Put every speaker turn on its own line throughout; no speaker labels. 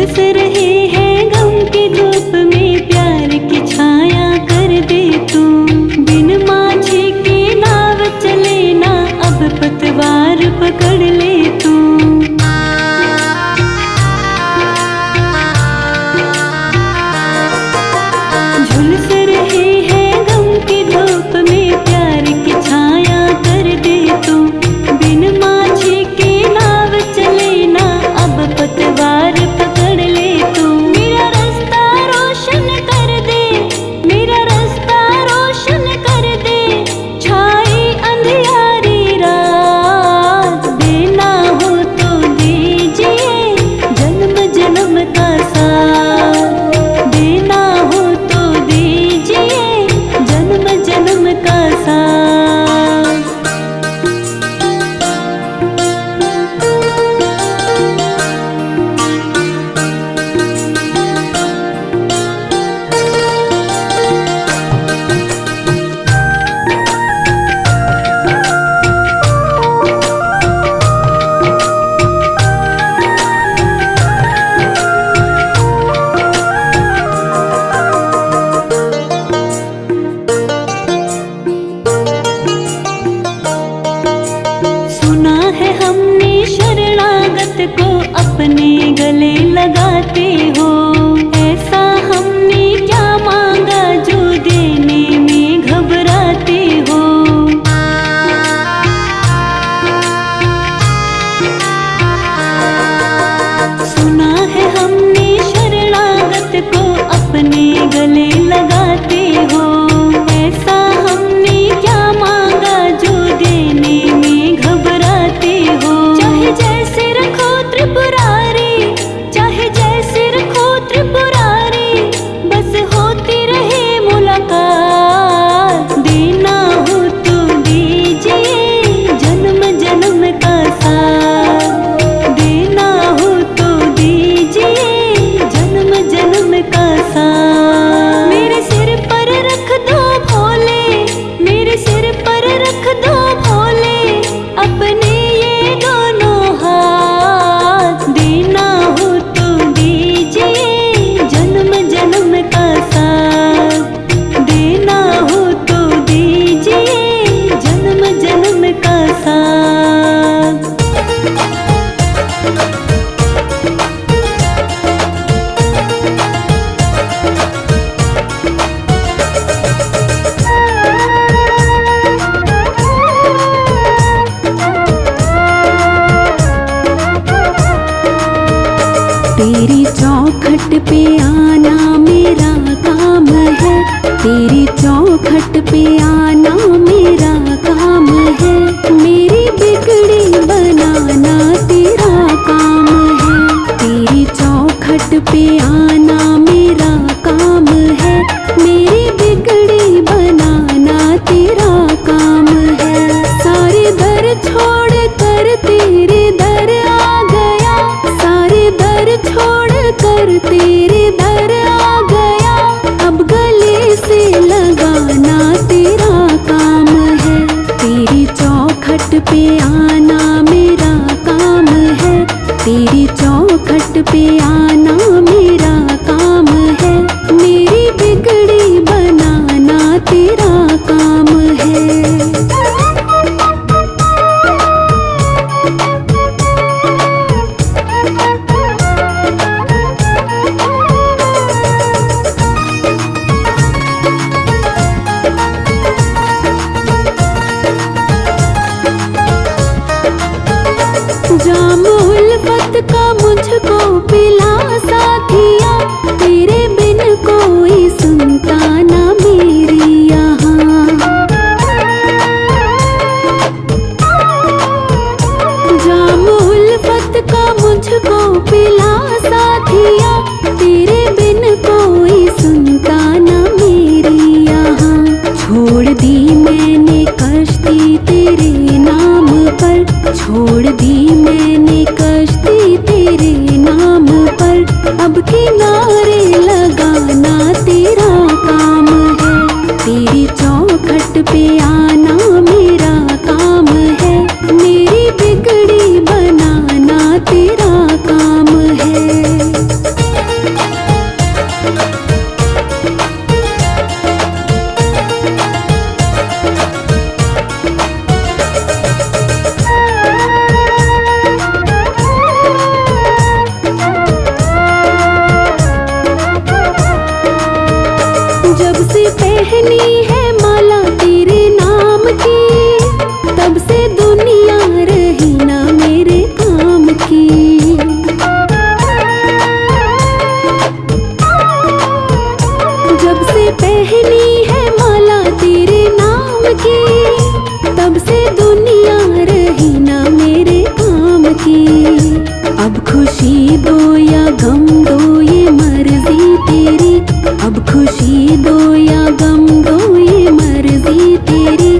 झुलस रहे हैं गम की धूप में, प्यार की छाया कर दे तू। बिन माझी की नाव चले ना, अब पतवार पकड़ ले तू। झुलस रहे हैं गम की धूप में, प्यार की छाया कर दे तू। बिन माझी की नाव चले ना, अब पतवार पकड़ ले तू। मेरा रास्ता रोशन कर दे, मेरा रास्ता रोशन कर दे। छाई अंधियारी रात, देना हो तो दीजिए जन्म जन्म का साथ। देना हो तो दीजिए जन्म जन्म का साथ। सुना है हमने शरणागत को अपने गले लगाते हो। ऐसा हमने क्या मांगा जो देने में घबराते हो। सुना है हमने शरणागत को अपने गले लगाते हो। ऐसा हमने क्या मांगा जो देने में घबराते हो। चाहे जैसे रखो त्रिपुरारी, चाहे जैसे रखो त्रिपुरारी, बस होती रहे मुलाकात। देना हो तो दीजिए जन्म जन्म का साथ। देना हो तो दीजिए जन्म जन्म का साथ। मेरे सिर पर रख दो भोले, मेरे सिर पर रख दो भोले, अपने ये दोनों हाथ। देना हो तो दीजिए जन्म जन्म का साथ। देना हो तो दीजिए जन्म जन्म का साथ। तेरी चौखट पे आना मेरा काम है। तेरी चौखट पे आना मेरा काम है। मेरी बिगड़ी बनाना तेरा काम है। तेरी चौखट पे आना मेरा काम है। मेरी बिगड़ी बनाना तेरा काम है। सारे दर छोड़ कर तेरे दर आ गया। सारे दर छोड़ कर तेरे दर आ गया। अब गले से लगाना तेरा काम है। तेरी चौखट पे आना मेरा काम है। तेरी चौखट पे आना मेरा काम है। मेरी बिगड़ी बनाना तेरा काम है। जाम उल्फत का मुझको पिला साथिया। तेरे बिन कोई सुनता ना मेरी यहाँ। जाम उल्फत का मुझको पिला साथिया। तेरे बिन कोई सुनता ना मेरी यहाँ। छोड़ दी मैंने कश्ती तेरे नाम पर। छोड़ दी मैंने कश्ती तेरे नाम पर। अब किनारे लगाना तेरा काम है। तेरी चौखट पे आना मेरा काम है। मेरी बिगड़ी बनाना तेरा काम है। अब खुशी दो या गम दो ये मर्जी तेरी, अब खुशी दो या गम दो ये मर्जी तेरी,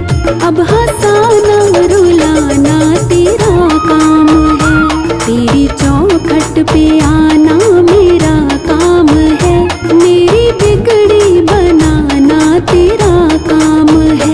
अब हंसाना रुलाना तेरा काम है, तेरी चौखट पे आना मेरा काम है, मेरी बिगड़ी बनाना तेरा काम है।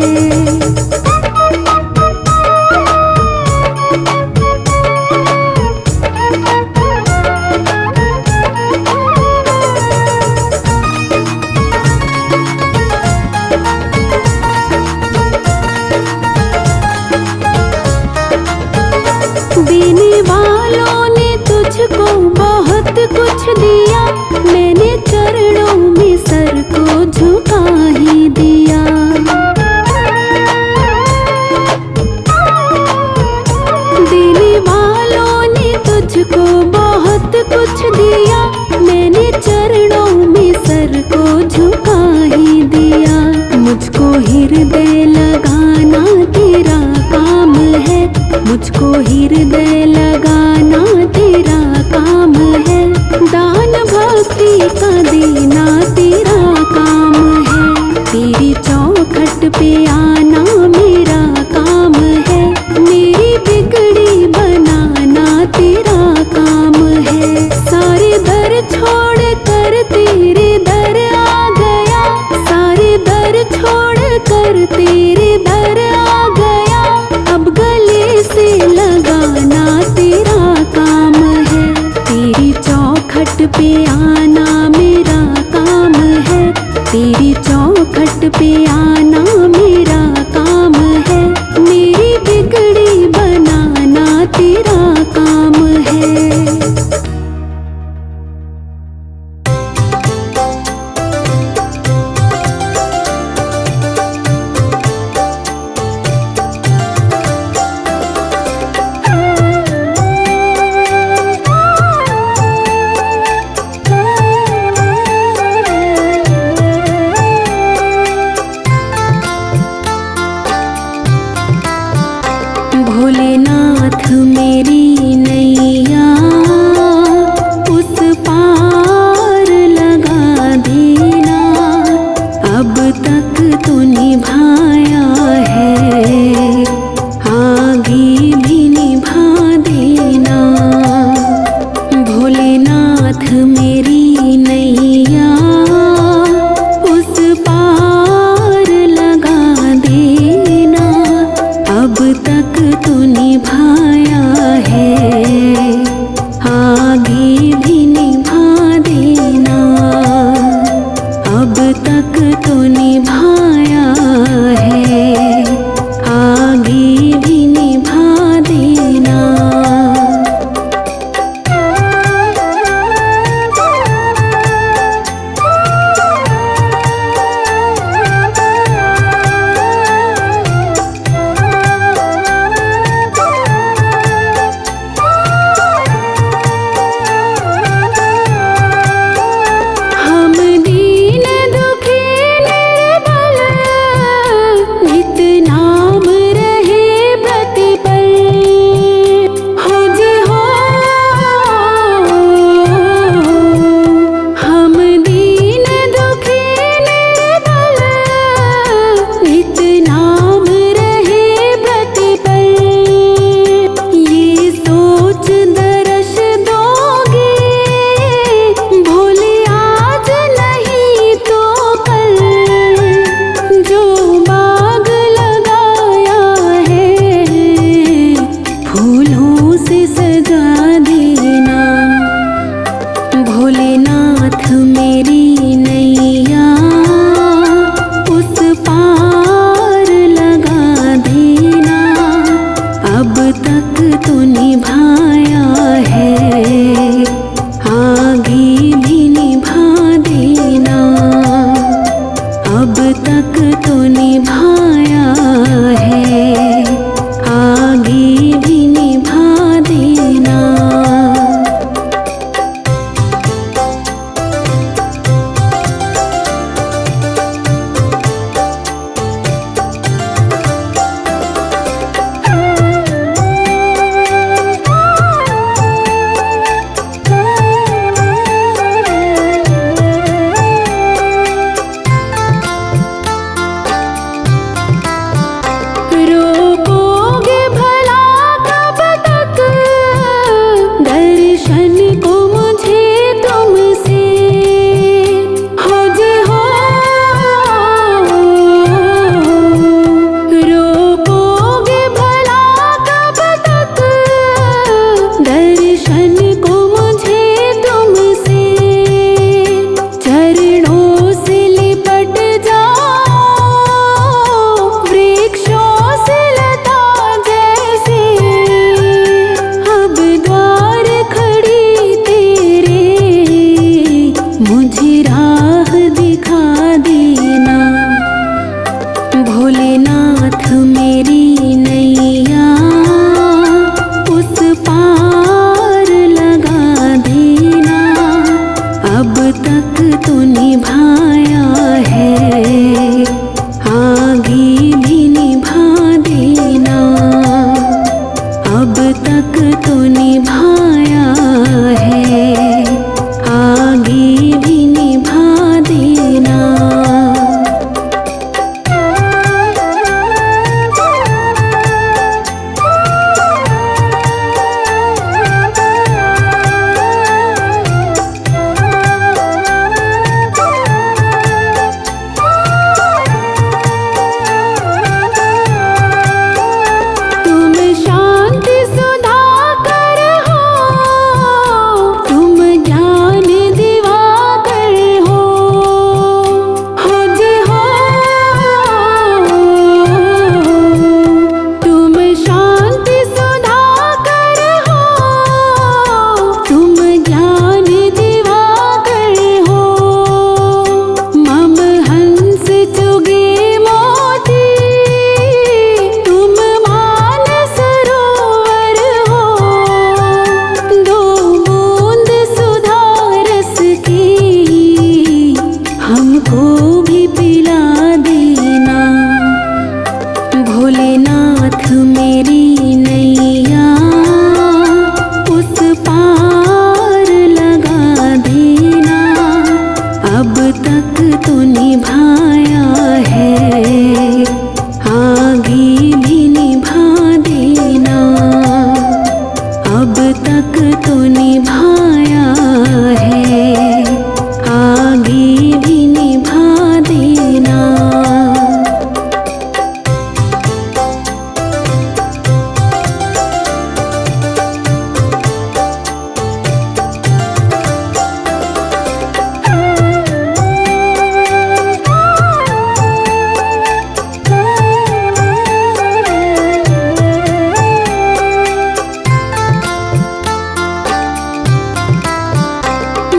देने वालों ने तुझको बहुत कुछ दिया, मैंने चरणों में सर को झुका ही दिया। देने वालों ने तुझको बहुत कुछ दिया, मैंने चरणों में सर को झुका ही दिया। मुझको हृदय लगाना तेरा काम है, मुझको हृदय लगाना तेरा काम है, दान भक्ति का देना तेरा काम है, तेरी चौखट पे आना मेरा काम है, मेरी बिगड़ी बनाना तेरा काम है। सारे दर छोड़ कर तेरे दर आ गया, सारे दर छोड़ कर तेरे दर आ गया, अब गले से लगाना तेरा काम है, तेरी चौखट पे आना मेरा काम है, तेरी चौखट पे आना मेरा काम है, मेरी बिगड़ी बनाना तेरा काम है। भोलेनाथ मेरी नैया उस पार लगा देना, अब तक तो निभाया है, आगे भी निभा देना। भोलेनाथ मेरी नैया उस पार लगा देना, अब तक तो निभाया है, आगे भी निभा देना, अब तक तो निभाया है, आगे भी निभा देना। हम दीन दुखी निर्बल नित नाम रहे प्रतिपल, हो जी हो। हम दीन दुखी निर्बल नित नाम रहे प्रतिपल, ये सोच दर्श दोगे भोले आज नहीं तो कल, जो बाग लगाया है फूलों से सजा देना। भोलेनाथ मेरी नैया उस पार लगा देना, अब तक तो निभाया है, आगे भी निभा देना, अब तक तो निभाया है, आगे भी निभा देना। दर्शन को मुझे तुमसे चरणों से लिपट जाओ, वृक्षों से लता जैसे अब द्वार खड़ी तेरे, मुझे राह दिखा देना। भोलेनाथ मेरी नैया उस पार लगा देना, अब तक तो निभाया है, आगे भी निभा देना, अब तक तो निभाया है, आगे भी निभा देना। तुम शांति सुधाकर हो, तुम ज्ञान दिवाकर हो जी हो। तुम शांति सुधाकर हो, तुम ज्ञान दिवाकर हो, मम हंस चुगे मोती, तुम मानस सरोवर हो, दो बूंद सुधा रस की हमको भी पिला देना। भोलेनाथ मेरी नैया उस पार लगा देना, अब तक तो निभाया है, आगे भी निभा देना, अब तक तो निभाया है, आगे भी निभा देना।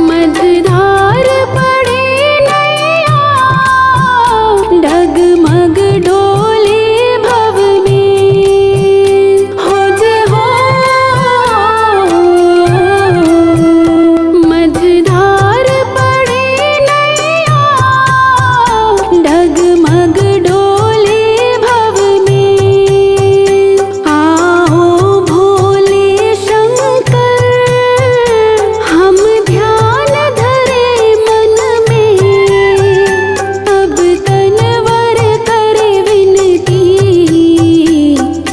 मझधार पड़े नैया, डगमग डोले भव में हो जे हो। मझधार पड़े नैया, डगमग डोले भव में, आओ भोले शंकर हम ध्यान धरे मन में, अब तनवर करे विनती,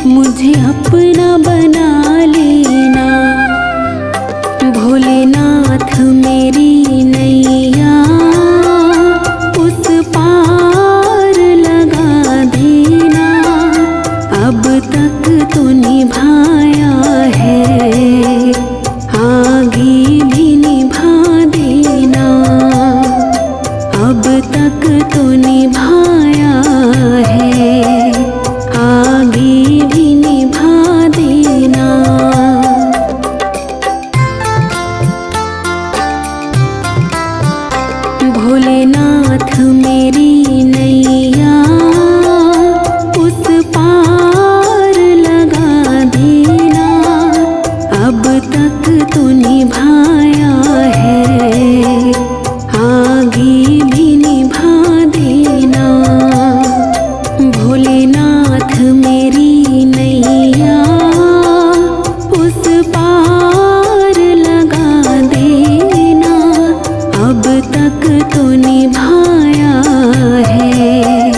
मुझे अपना बना लेना। भोलेनाथ मेरी नैया उस पार लगा देना, अब तक तो निभाया है, आगे भी निभा देना, अब तक तो निभाया है, आगे भी निभा देना। भोलेनाथ मेरी नैया उस पार लगा देना, अब तक तो निभाया है, आगे भी निभा देना। भोलेनाथ मेरी नैया उस पार लगा देना, अब तक तो निभाया है,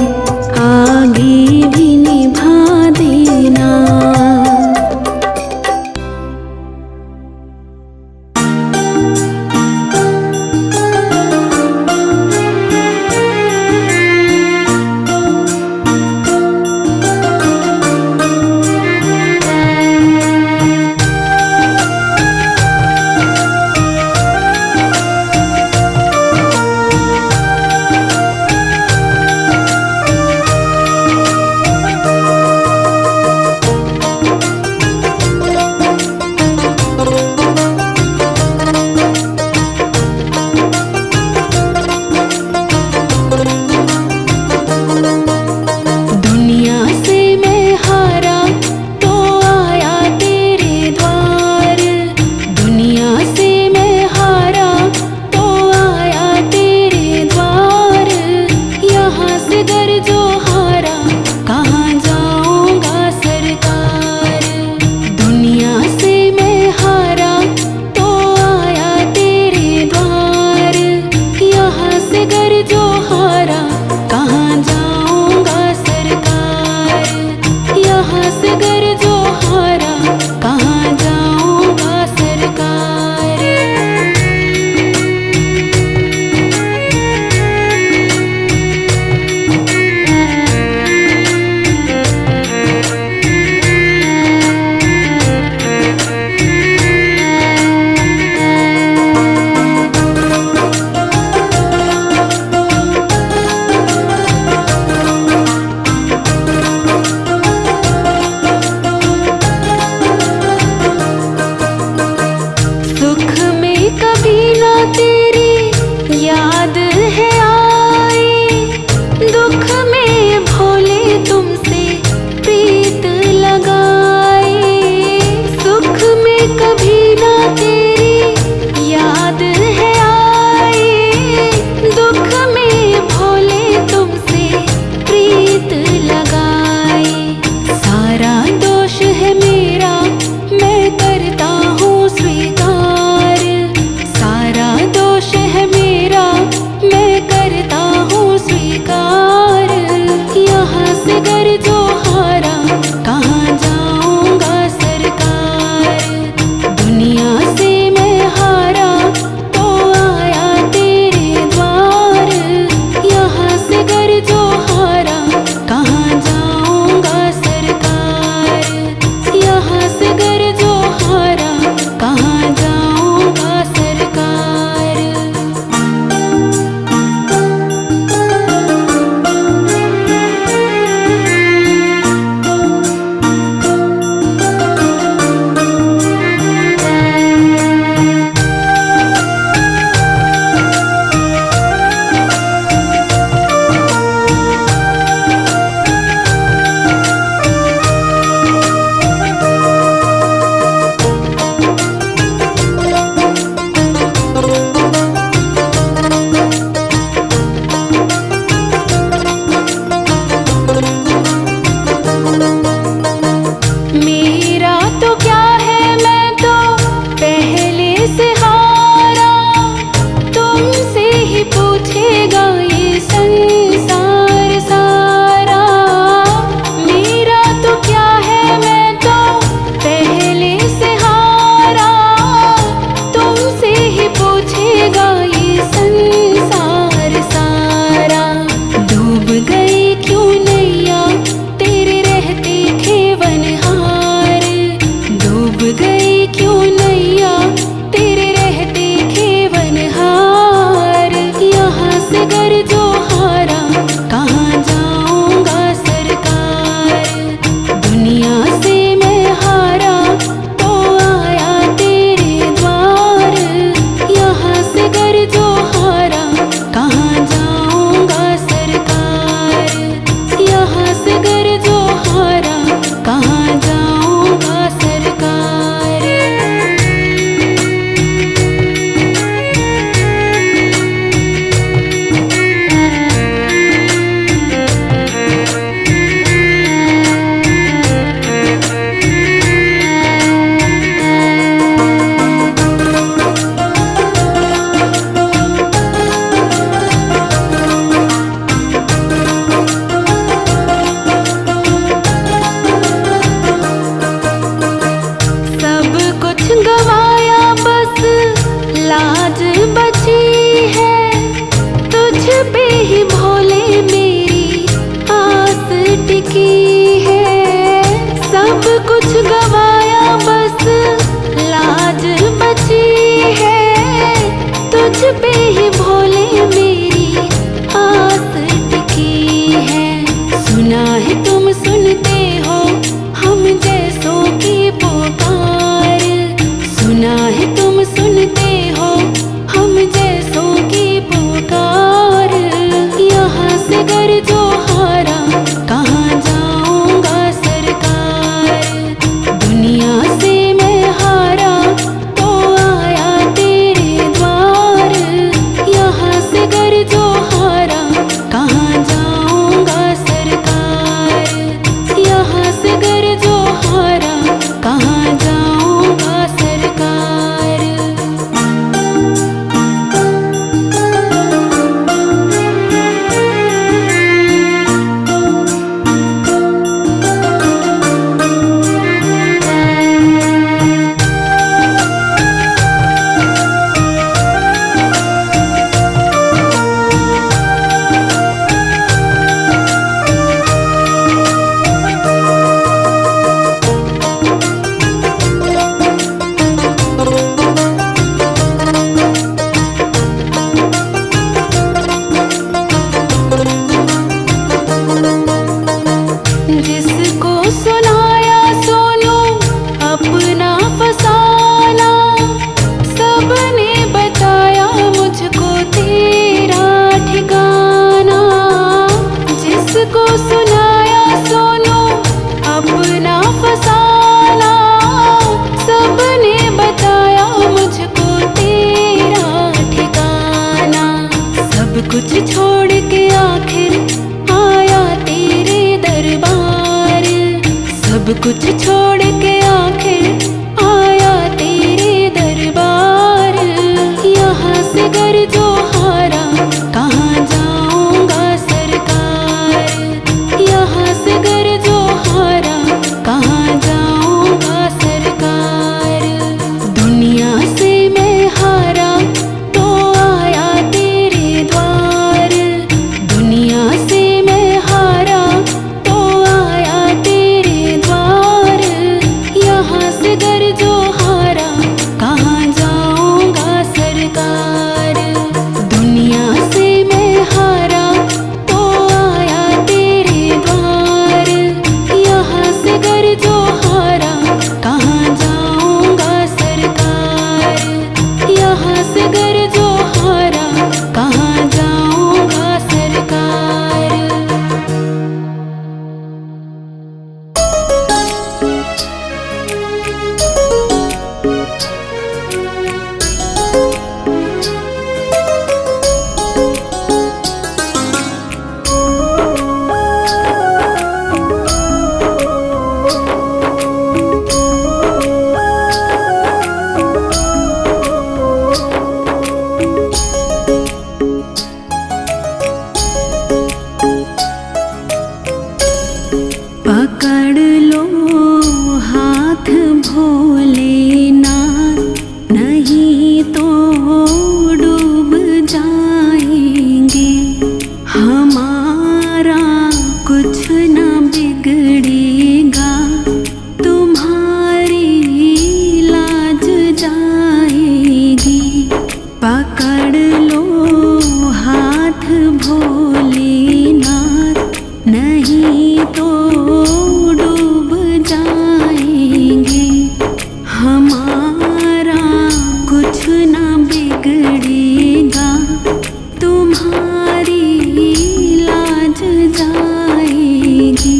आगे भी निभा देना। दुख में कभी ना तेरी याद है आई, दुख में भोले तुमसे प्रीत लगाई। सुख में कभी ना तेरी याद है आई, दुख में भोले तुमसे प्रीत लगाई। सारा दोष है मेरा मैं करता हूँ स्वीकार, सारा दोष है मेरा मैं करता हूँ स्वीकार। यहाँ से घर जो हारा कहाँ जाऊँगा सरकार, दुनिया से मैं हारा तो आया तेरे द्वार। यहाँ से घर जो हारा कहाँ जाऊँगा सरकार, यहाँ से घर जो हारा कहाँ जाऊँगा सरकार। मेरा तो क्या है मैं तो पहले से हारा, तुमसे ही पूछेगा ये संसार सारा। मेरा तो क्या है मैं तो पहले से हारा, तुमसे ही पूछेगा ये संसार सारा। डूब गई क्यों नैया तेरे रहते खेवनहार, डूब गई क्यों नैया तेरे रहते खेवनहार। यहाँ से घर जो हारा कहाँ जाऊँगा सरकार, दुनिया से मैं हारा तो आया तेरे द्वार। यहाँ से घर जो हारा कहाँ जाऊँगा सरकार, यहाँ से घर जो हारा कहाँ जाऊँगा सरकार। सब कुछ गवाया बस लाज बची है, तुझ पे ही भोले मेरी आस टिकी है। सब कुछ गवाया बस लाज बची है, तुझ पे ही भोले मेरी आस टिकी है। सुना है तुम सुनते हो हम जैसों की पुकार, सुना है तुम सुनते हो हम जैसों की पुकार। यहाँ से घर जो हारा कहाँ जाऊँगा सरकार, दुनिया से मैं हारा तो आया तेरे द्वार। कुछ छोड़ के आखिर आया तेरे दरबार। यहाँ से गर जो हारा कहाँ जाऊंगा सरकार। यहाँ से गर जो हारा कहाँ जाऊंगा सरकार। दुनिया से मैं हारा तो आया तेरे द्वार। दुनिया से मैं हारा तो आया तेरे द्वार। यहाँ से गर जो हारा कहाँ जाऊंगा सरकार। दुनिया से मैं हारा तो आया तेरे द्वार। यहाँ से गर जो हारा कहाँ जाऊंगा सरकार। यहाँ से गर जो हारा कहाँ जाऊंगा सरकार। पकड़ लो हाथ भोलेनाथ, नहीं तो डूब जाएंगे। हमारा कुछ न बिगड़ेगा, तुम्हारी लाज जाएगी। पकड़ लो हाथ भोलेनाथ, नहीं तो डूब जाएंगे। हमारा कुछ न बिगड़ेगा, तुम्हारी लाज जाएगी।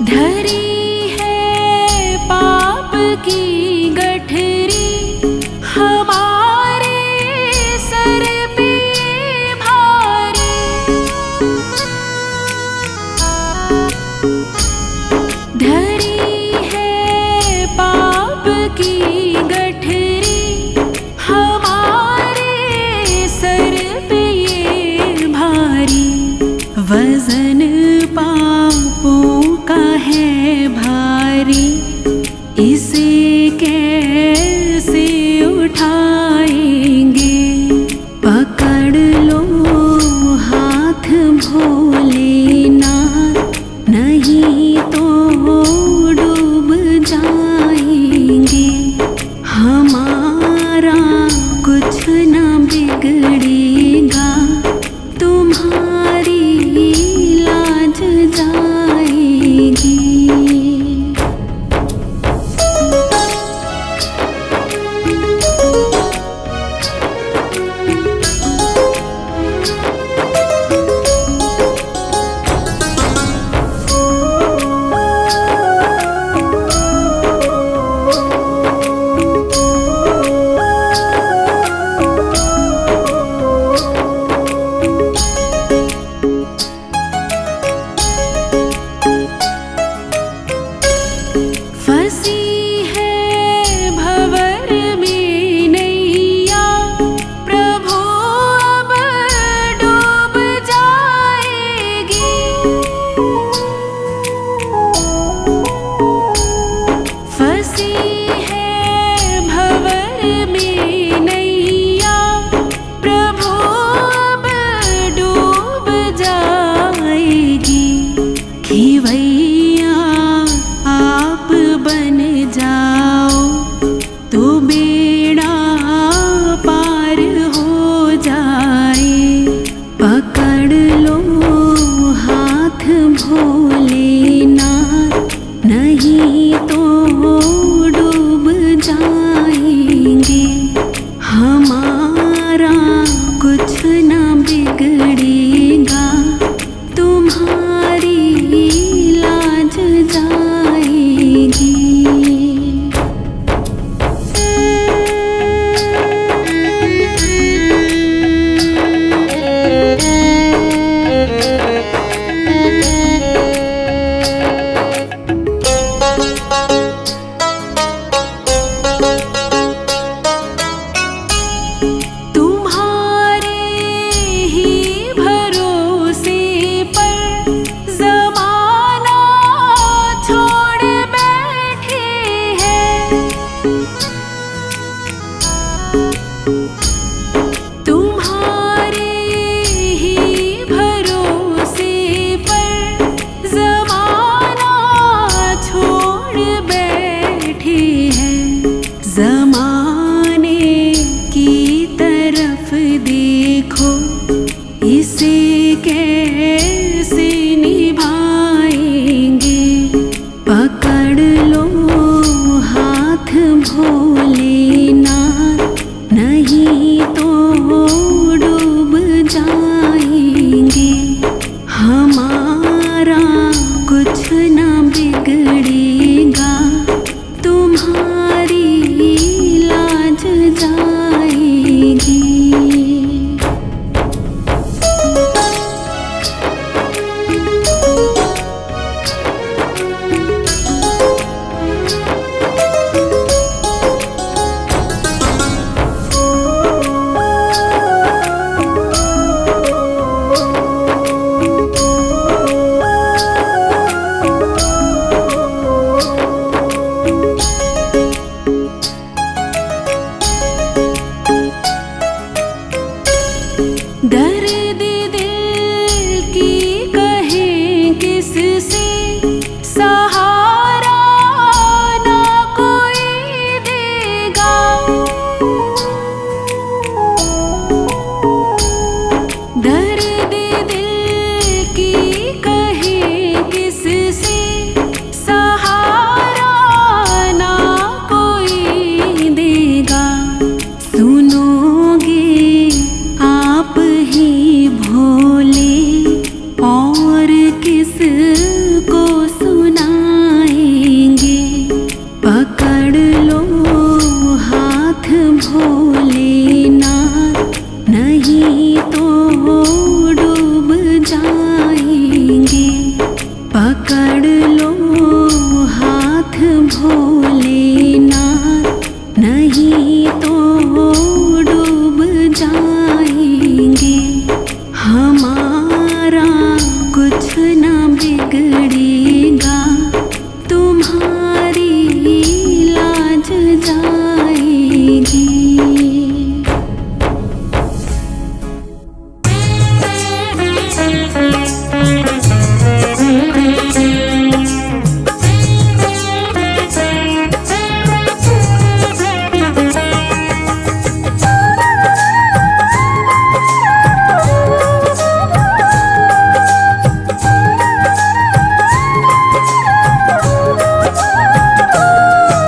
धरी है पाप की गठरी, हमारे सर पे भारी। धरी है पाप की गठरी, हमारे सर पे ये भारी। वजन पापों का है भारी, इसे कैसे उठाएंगे। पकड़ लो हाथ भोलेनाथ, नहीं तो डूब जाएंगे। हमारा कुछ न बिगड़ेगा, तुम्हारी लाज जाएगी। फंसी है भंवर में नैया, प्रभु अब डूब जाएगी। फंसी है भंवर में नैया, प्रभु अब डूब जाएगी। खिवैया आप बन जाओ तो बेड़ा पार हो जाए। पकड़ लो हाथ भोलेनाथ, नहीं तो डूब जाएंगे। हमारा कुछ न बिगड़ेगा, भोलेनाथ, नहीं तो डूब जाएंगे। हमारा कुछ ना बिगड़ेगा, तुम्हारी लाज जाएगी। दर्द दिल की कहें किससे, सहारा ना कोई देगा। दर्द दिल की कहें किससे, सहारा ना कोई देगा। सुनोगे आप ही भोले, और किस को सुनाएंगे। पकड़ लो हाथ भोलेनाथ, नहीं तो डूब जाएंगे। पकड़ लो हाथ भोलेनाथ, नहीं तो डूब जाएंगे। हमारा कुछ ना बिगड़ेगा, तुम्हारी लाज जाएगी।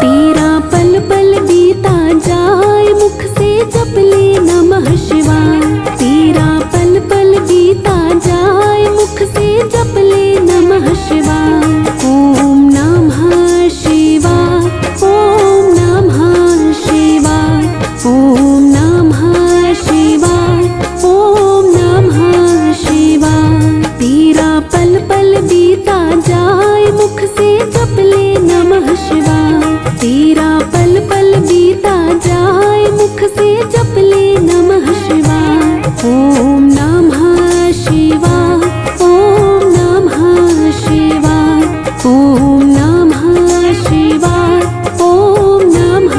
तेरा पल पल बीता जाए, मुख से जप ले नमः शिवाय। तेरा पल पल बीता जाए, मुख से जप ले नमः शिवाय। ओम नमः शिवाय, ओम नमः शिवाय, ओम नमः शिवाय, ओम नमः शिवाय। तेरा पल पल बीता जाए, मुख से जप ले नमः शिवाय। तेरा पल पल बीता जाए, मुख से जप ले नमः शिवाय। ओम नमः शिवाय, ओम नमः शिवाय, ओम नमः शिवाय, ओम नमः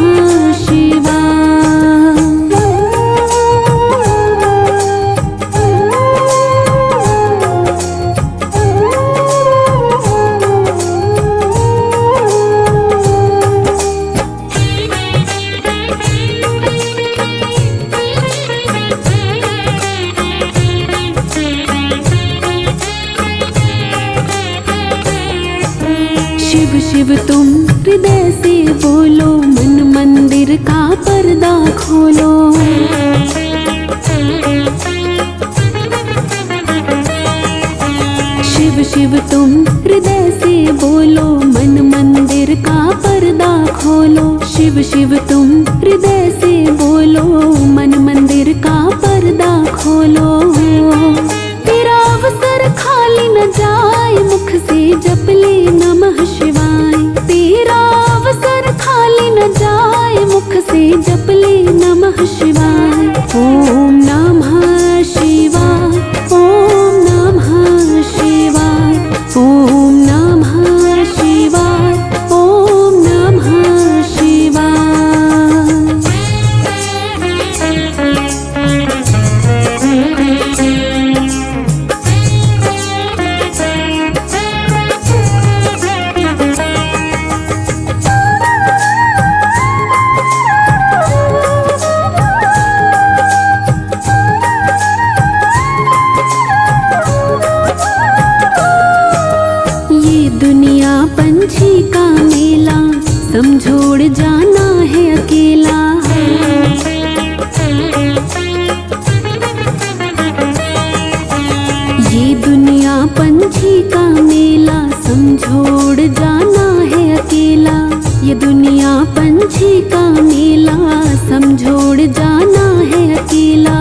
शिव शिव तुम हृदय से बोलो, मन मंदिर का पर्दा खोलो। शिव शिव तुम हृदय से बोलो, मन मंदिर का पर्दा खोलो। शिव शिव तुम हृदय से बोलो, मन मंदिर का पर्दा खोलो। तेरा अवसर खाली न जाए, मुख से जप ले नमः शिवाय। तेरा अवसर खाली न जाए, मुख से जप ले नमः शिवाय। ओम नमः शिवाय, ओम नमः शिवाय, ओम नमः शिवाय, ओम नमः शिवाय। दुनिया पंछी का मेला, समझोड़ जाना है अकेला। ये दुनिया पंछी का मेला, समझोड़ जाना है अकेला। ये दुनिया पंछी का मेला, समझोड़ जाना है अकेला।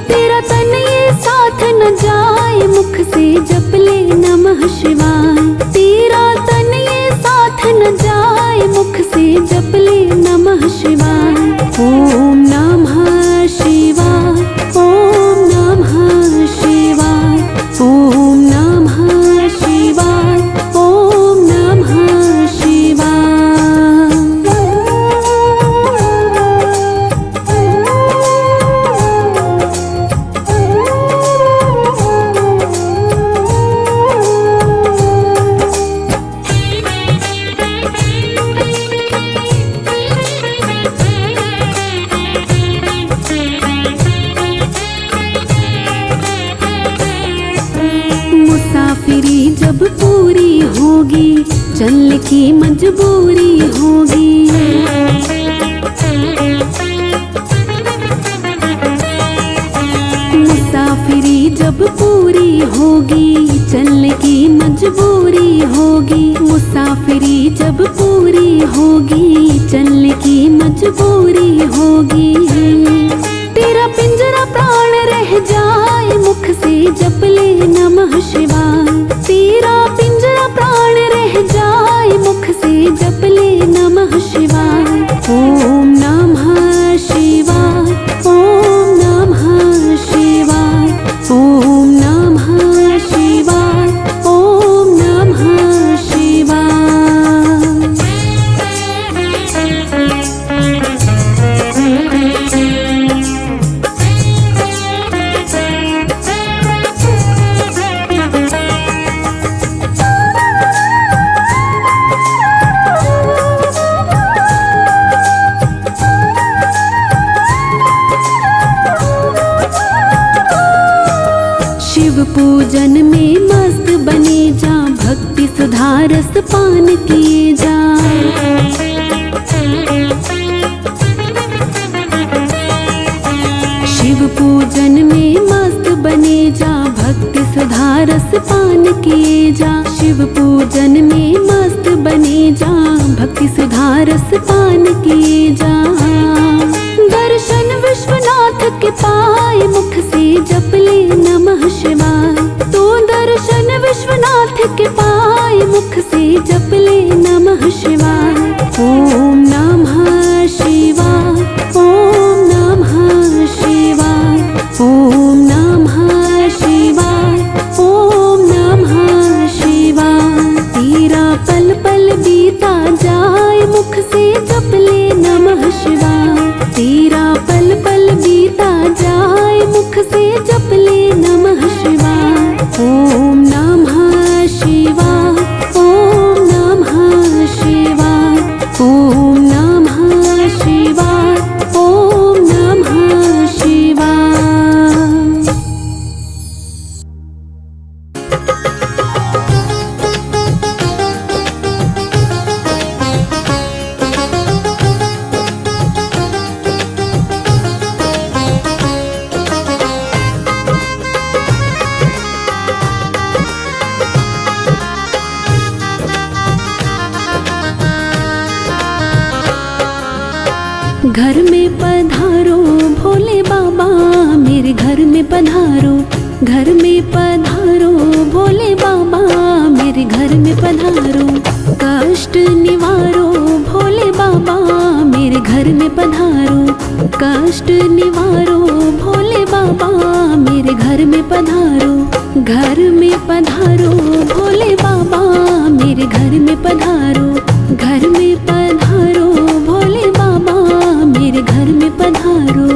तेरा तन ये साथ न जाए, मुख से जप ले नमः शिवाय। तेरा तन ये साथ न जाए, मुख से जप ले नमः शिवाय। ओम नमः शिवाय, ओम नमः शिवाय, ओम नमः शिवाय, ओम नमः शिवाय। मुसाफिरी जब पूरी होगी, चलने की मजबूरी होगी। मुसाफिरी जब पूरी होगी, चलने की मजबूरी होगी। मुसाफिरी जब पूरी होगी, चलने की मजबूरी होगी। तेरा पिंजरा प्राण रह जाए, मुख से जप ले नमः शिवाय। तेरा पिंजरा प्राण रह जाए, मुख से जप ले नमः शिवाय। ओम नमः शिवाय, ओम नमः शिवाय, ओम नमः शिवाय, ओम नमः शिवाय। शिव पूजन में मस्त बने जा, भक्ति सुधा रस पान किए जा। शिव पूजन में मस्त बने जा, भक्ति सुधा रस पान किए जा। शिव पूजन में मस्त बने जा, भक्ति सुधा रस पान किए जा। दर्शन विश्वनाथ के पाए, मुख से जप ले नमः शिवाय। तो दर्शन विश्वनाथ के पाए, मुख से जप ले नमः शिवाय। ओम नमः शिवाय, ओम नमः शिवाय, ओम नमः शिवाय, ओम नमः शिवाय। तेरा पल पल बीता जाए, मुख से जप ले नमः शिवाय। तेरा पल पल बीता जाए, मुख से जप ले नमः शिवाय। ओम नमः शिवाय, ओम नमः शिवाय, ओम नमः शिवाय, ओम नमः शिवाय। घर में पधारो भोले बाबा, मेरे घर में पधारो। घर में पधारो भोले बाबा, मेरे घर में पधारो। कष्ट निवारो भोले बाबा, मेरे घर में पधारो। कष्ट निवारो भोले बाबा, मेरे घर में पधारो। घर में पधारो भोले बाबा, मेरे घर में पधारो। घर में पधारो भोले बाबा, मेरे घर में पधारो।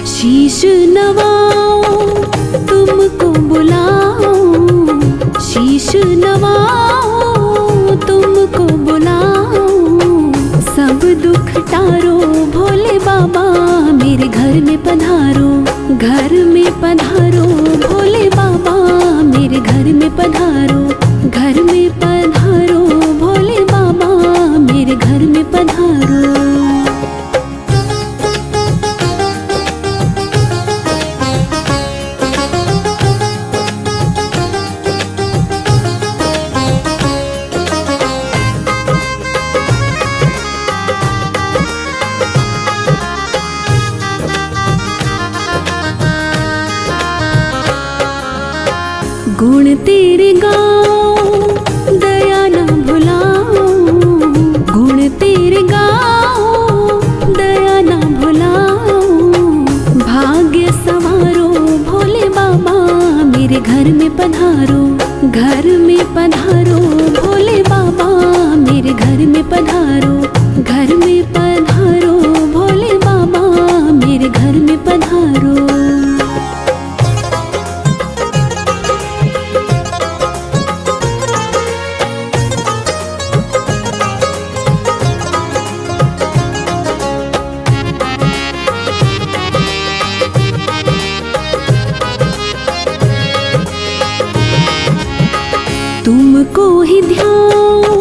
शीश नवाओ तुमको बुलाओ, घर में पधारो, घर में पधारो भोले बाबा मेरे घर में पधारो। गुण तेरे गाओ दया ना भुलाओ, गुण तेरे गाओ दया ना भुलाओ। भाग्य संवारो भोले बाबा मेरे घर में पधारो, घर में पधारो भोले बाबा मेरे घर में पधारो, घर में पधारो भोले बाबा मेरे घर में पधारो। तुमको ही ध्याओ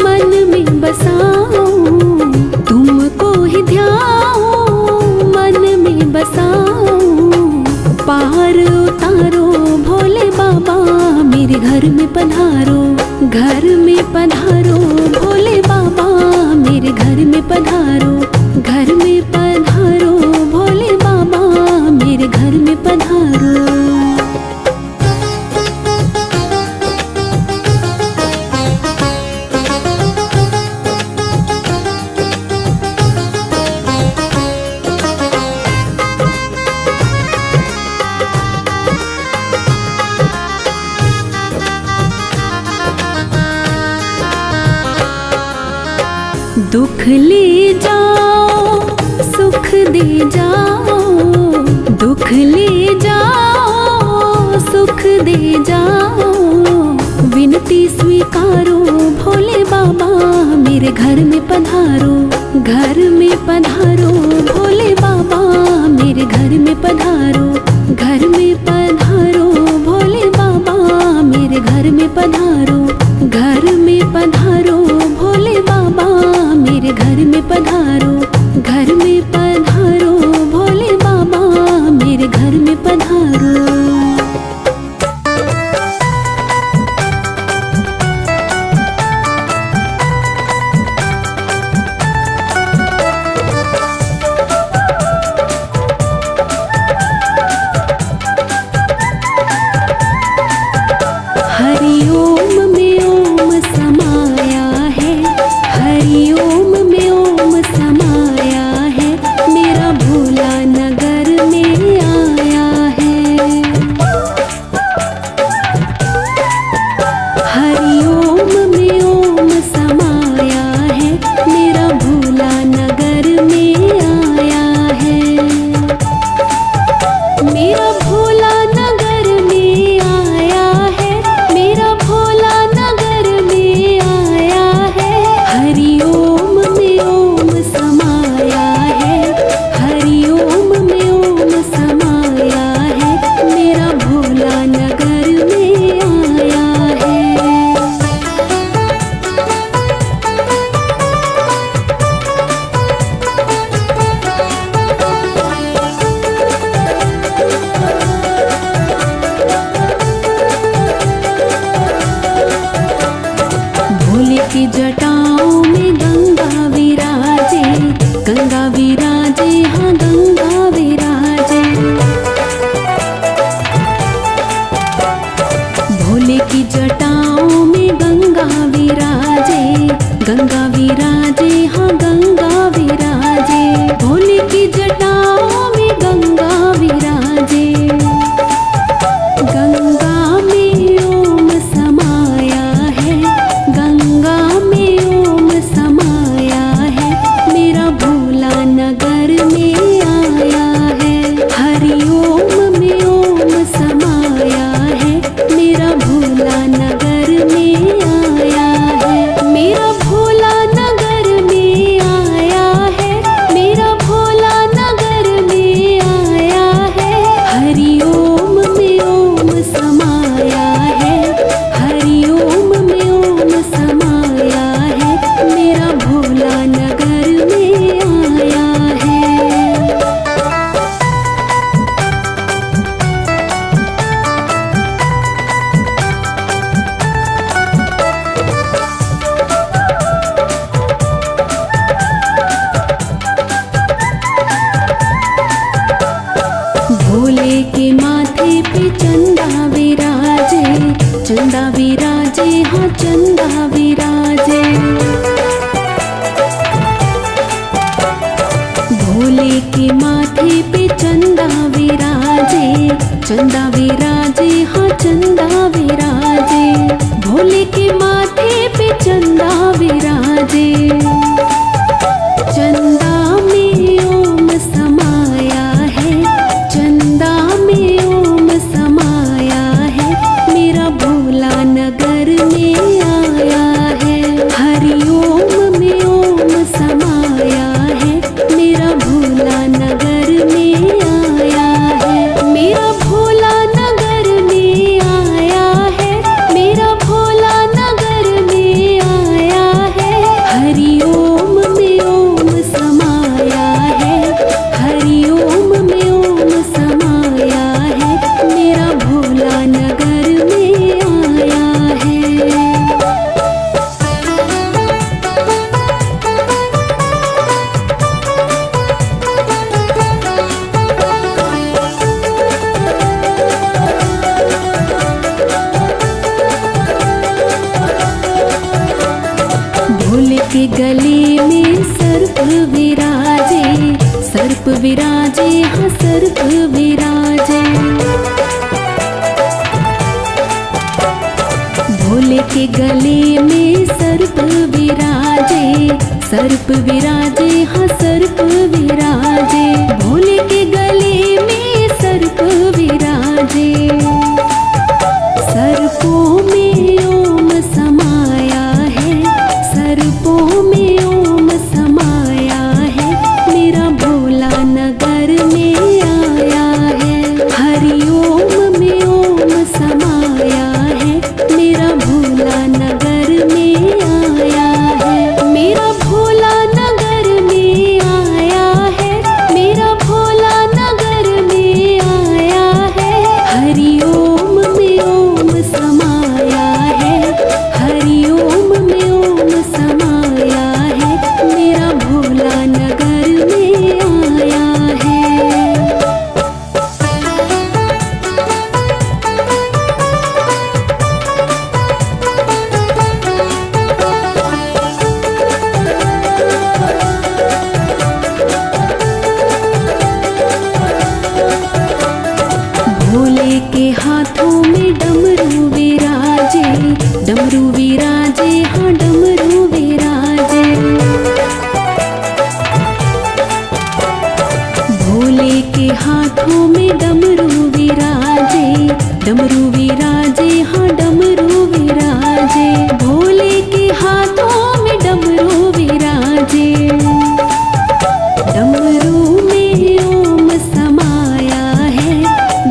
मन में बसाओ, तुमको ही ध्याओ मन में बसाओ। पार उतारो भोले बाबा मेरे घर में पधारो, घर में पधारो भोले बाबा मेरे घर में पधारो, घर में पधारो भोले बाबा मेरे घर में पधारो। दुख ले जाओ सुख दे जाओ, दुख ले जाओ सुख दे जाओ। विनती स्वीकारो भोले बाबा मेरे घर में पधारो, घर में पधारो भोले बाबा मेरे घर में पधारो, घर में पधारो भोले बाबा मेरे घर में पधारो, घर में पधारो भोले बाबा मेरे घर में पधारो, घर में पधारो भोले बाबा मेरे घर में पधारो। हरि ओम में ओम समाया है, हरि ओम में ओम समाया है, मेरा भोला नगर में आया है। हरि ओम में ओम समाया है, मेरा भोला नगर में आया है, मेरा भोला नगर में आया है, मेरा भोला नगर में आया है। हरि ओम में ओम समाया है, हरि ओम में ओम समाया है, मेरा भोला नगर में आया है। भोले की जटाओं में गंगा विराजे, गंगा विराजे हाँ गंगा विराजे। भोले की जटाओं में गंगा विराजे, गंगा विराजे हाँ गंगा विराजे। भोले की जटाओं में गंगा विराजे, गंगा में ओम समाया है, गंगा में ओम समाया है, मेरा भोला नगर में आया है। हरि ओम में ओम समाया है, मेरा भोला नगर में आया है, मेरा भोला नगर में आया है, मेरा भोला नगर में चंदा विराजे हाँ चंदा विराजे। भोले के माथे पे चंदा विराजे, चंदा विराजे हाँ चंदा विराजे। भोले के माथे पे चंदा विराजे। चंदा में ओम समाया है, चंदा में ओम समाया है। मेरा भोला नगर में आया है। हरिओम में ओम समाया है। मेरा भोला नगर में आया है। मेरा भोला नगर में आया है। मेरा भोला नगर में आया है। हरिओम में ओम समाया है। हरिओम में ओम समाया है। मेरा भोला नगर में आया है। भोले के गले में सर्प विराजे, सर्प विराजे हाँ सर्प विराजे। भोले के गले में सर्प विराजे, सर्प विराजे हाँ सर्प विराजे। भोले के गले में सर्प विराजे। सर्पों में ओम समाया है। सर्पों में ओम समाया है। मेरा भोला नगर में आया है। हरिओम में ओम समाया है। मेरा भोला नगर में आया है। मेरा भोला नगर में आया है। मेरा भोला नगर में आया है। हरिओम में ओम समाया है। हरिओम में ओम समाया है। मेरा भोला नगर में आया है। भोले के हाथों में डमरू विराजे, डमरू विराजे हाँ डमरू विराजे। भोले के हाथों में डमरू विराजे, डमरू विराजे हाँ डमरू विराजे। भोले के हाथों में डमरू विराजे। डमरू में ओम समाया है।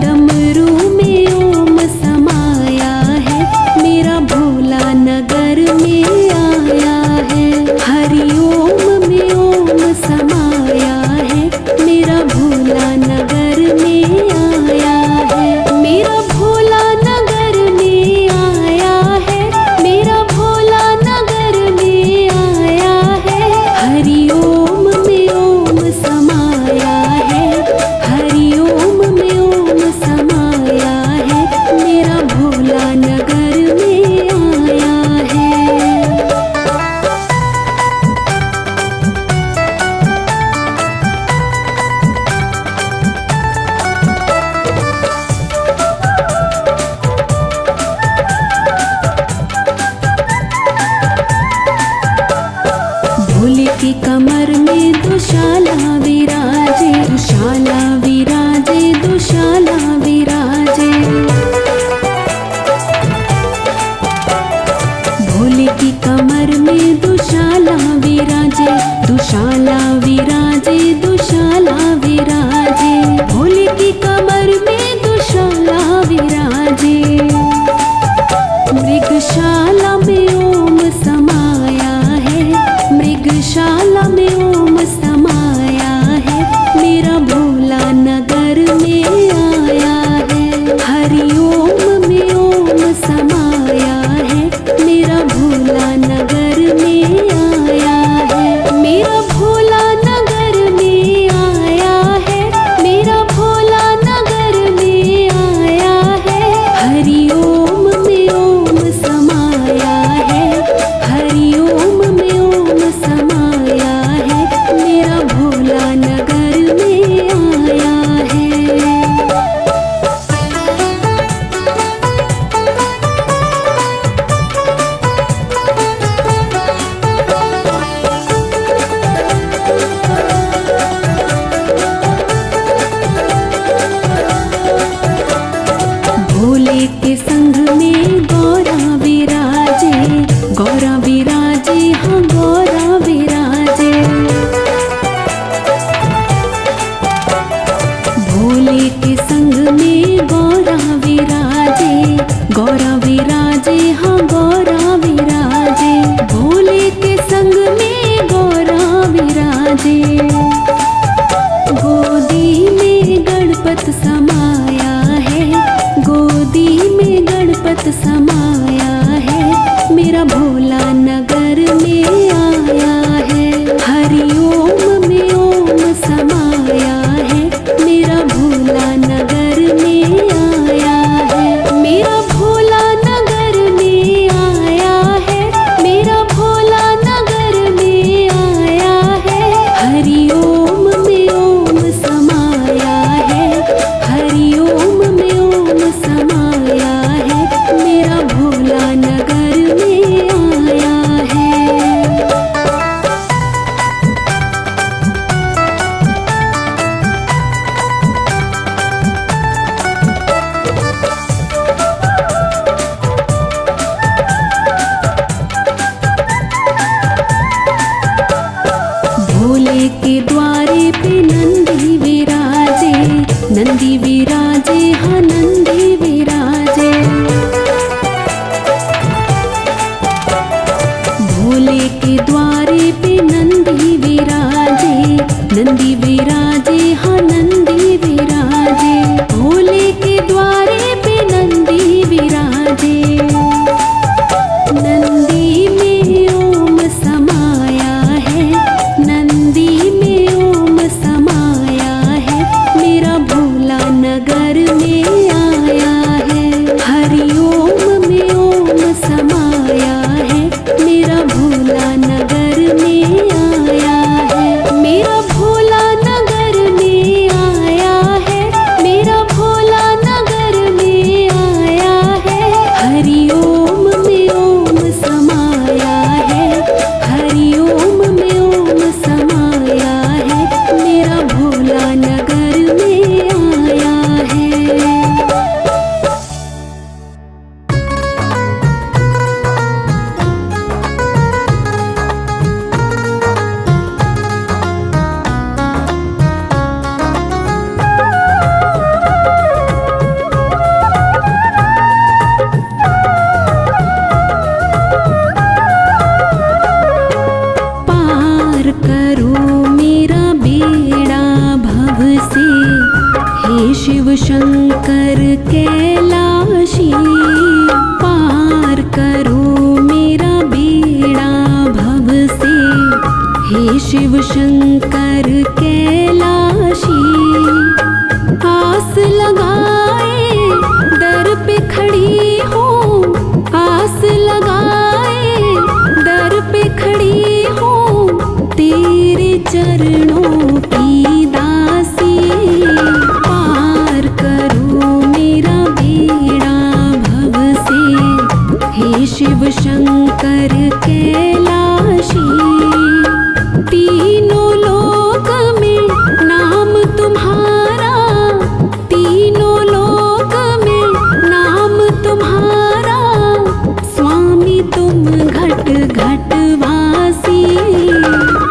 डमरू में ओम समाया है। मेरा भोला नगर में आया है। हरिओम में ओम समाया है। मेरा भोला नगर में आया है। मेरा भोला नगर में आया है। मेरा भोला नगर में आया है। हरिओम में ओम समाया है। हरिओम में ओम समाया है। मेरा भोला नगर में आया है। भोले की कमर में दुशाला विराजे, दुशाला विराजे, दुशाला विराजे। भोले की कमर में दुशाला विराजे, दुशाला विराजे, दुशाला विराजे। भोले की कमर में दुशाला विराजे। मृगशाला में ओम समाया है। मृगशाला में ओम समाया है। मेरा भोला नगर में आया है। हरिओम में ओम समाया है। मेरा भोला नगर में आया है। मेरा भोला नगर में आया है। विराजे, हाँ गौरा विराजे, भोले के संग में गौरा विराजे। गोदी में गणपत समाया है, गोदी में गणपत समाया है, मेरा भोला नगर में आया है। हरिओम में ओम समाया है, मेरा भोला नगर में आया है, मेरा भोला नगर में आया है, मेरा भोला नगर में आया है। हरिओम में ओम समाया है, हरिओम में ओम समाया है, मेरा भोला नगर में आया है। भोले के द्वारे पे नंदी विराजे, नंदी विराजे, हाँ नंदी विराजे। भोले के द्वारे पे नंदी विराजे, नंदी विराजे, हाँ नंदी विराजे। भोले के द्वारे पे नंदी विराजे, नंदी में ओम समाया है, नंदी में ओम समाया है, मेरा भोला नगर में आया है। हरिओम में ओम समाया है, मेरा भोला नगर में आया है, मेरा भोला नगर में आया है, मेरा भोला नगर में आया है। हरिओम में ओम समाया है, हरिओम में ओम समाया है, मेरा भोला नगर में आया है। पार करो मेरा बेड़ा भव से, हे शिव शंकर कैलाशी। पार करो मेरा बेड़ा भव से, हे शिव शंकर कैलाशी। आस लगाए दर पे खड़ी हूँ, आस लगाए दर पे खड़ी हूँ, तेरे चरणों की दासी। पार करो मेरा बेड़ा भव से, हे शिव शंकर कैलाशी। तीनों लोक में नाम तुम्हारा, तीनों लोक में नाम तुम्हारा, स्वामी तुम घट घट वासी।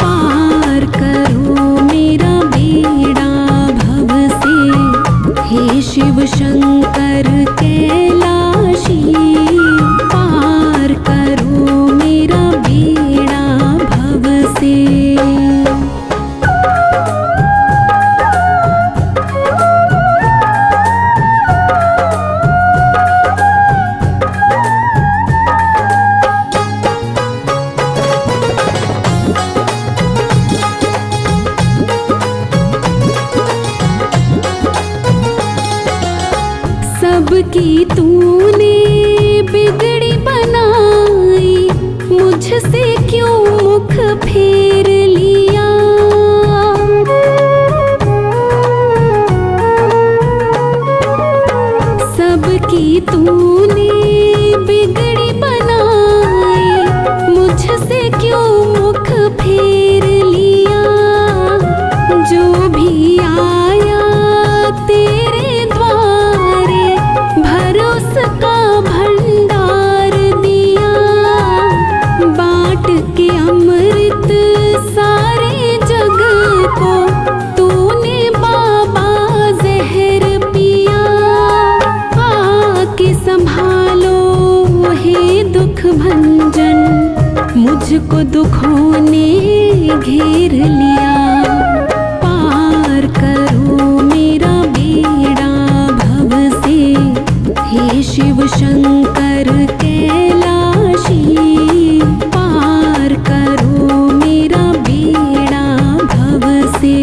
पार करो मेरा बेड़ा भव से, हे शिव शंकर कैलाशी। पार करो मेरा
दुख भंजन, मुझको दुखों ने घेर लिया। पार करो मेरा बेड़ा भव से, हे शिव शंकर कैलाशी। पार करो मेरा बेड़ा भव से।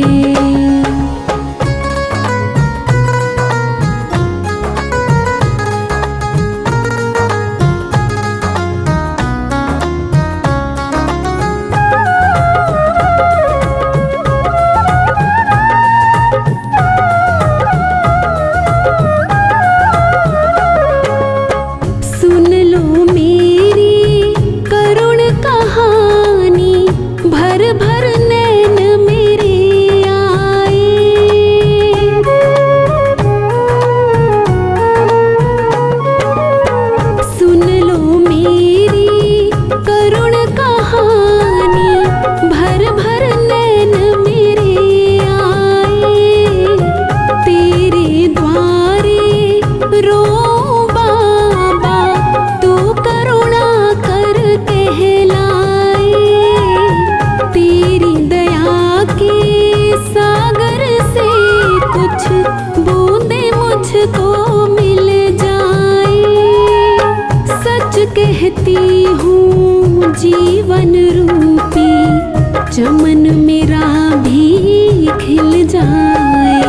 सुन लो मेरी करुण कहानी, भर भर नैन मेरे आए। सुन लो मेरी करुण कहानी, भर भर नैन मेरे आए। तेरे द्वारे रो बाबा, तू करुणा कर कहलाए। तेरी दया के सागर से कुछ बूंदे मुझको मिल जाए। सच कहती हूँ जीवन रूपी चमन मेरा भी खिल जाए।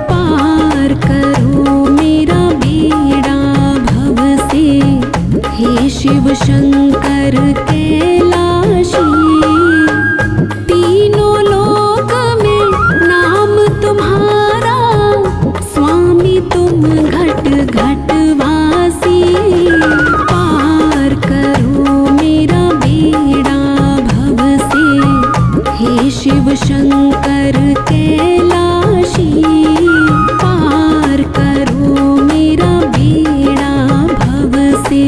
पार करो मेरा बेड़ा भव से, हे शिव शंकर कैलाशी। तीनों लोक में नाम तुम्हारा, स्वामी तुम घट घट वासी। पार करो मेरा बेड़ा भव से, हे शिव शंकर कैलाशी। पार करो मेरा बेड़ा भव से।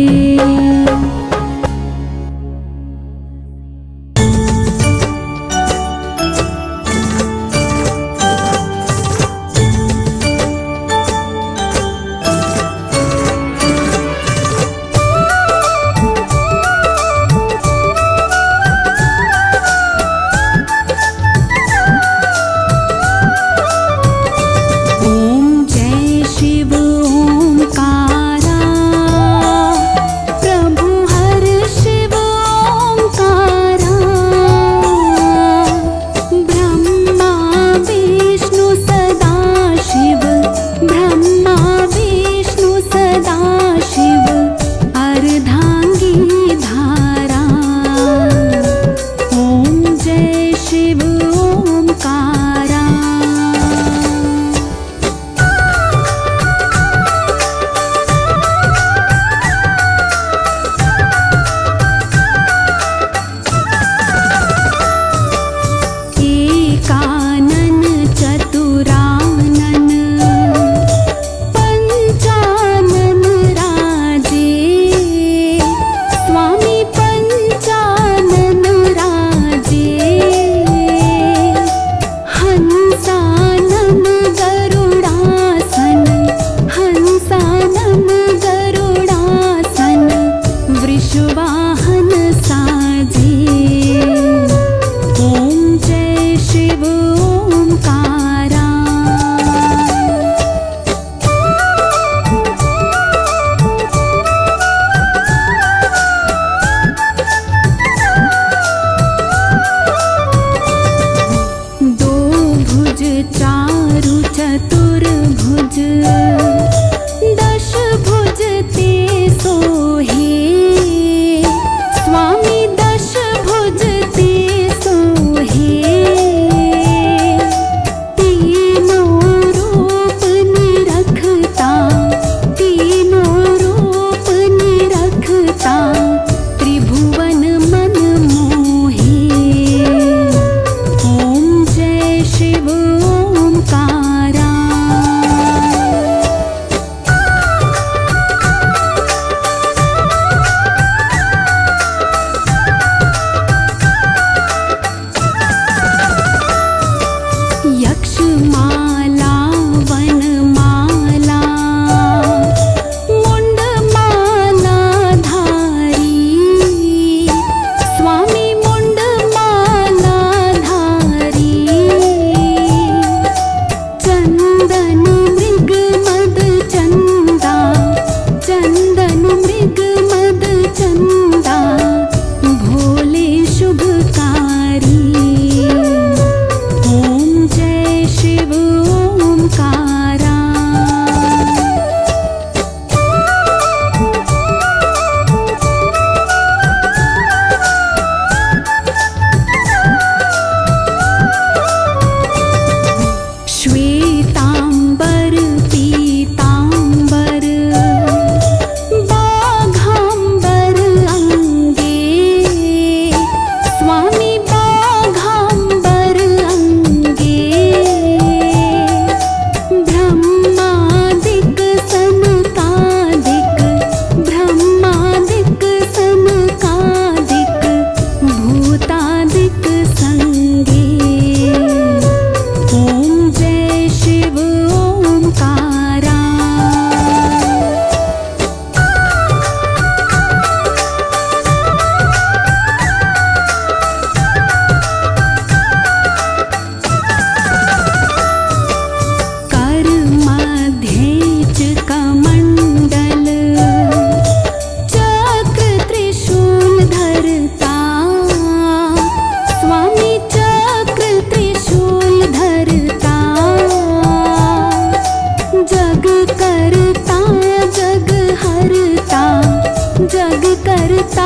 जग करता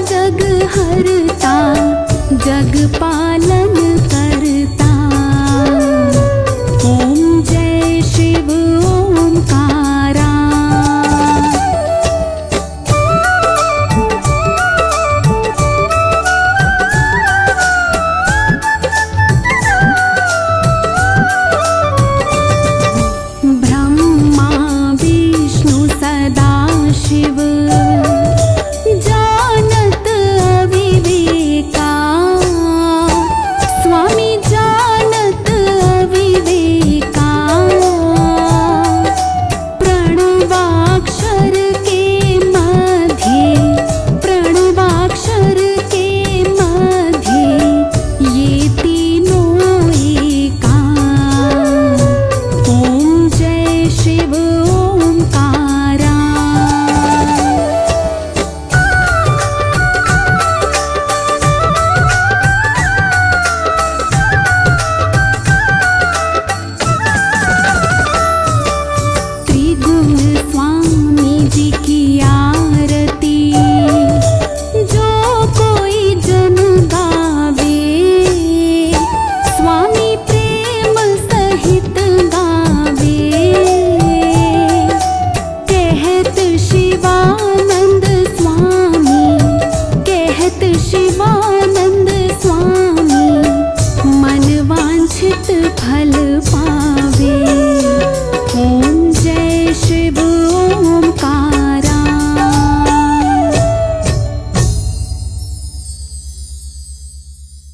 जग हरता जग पालन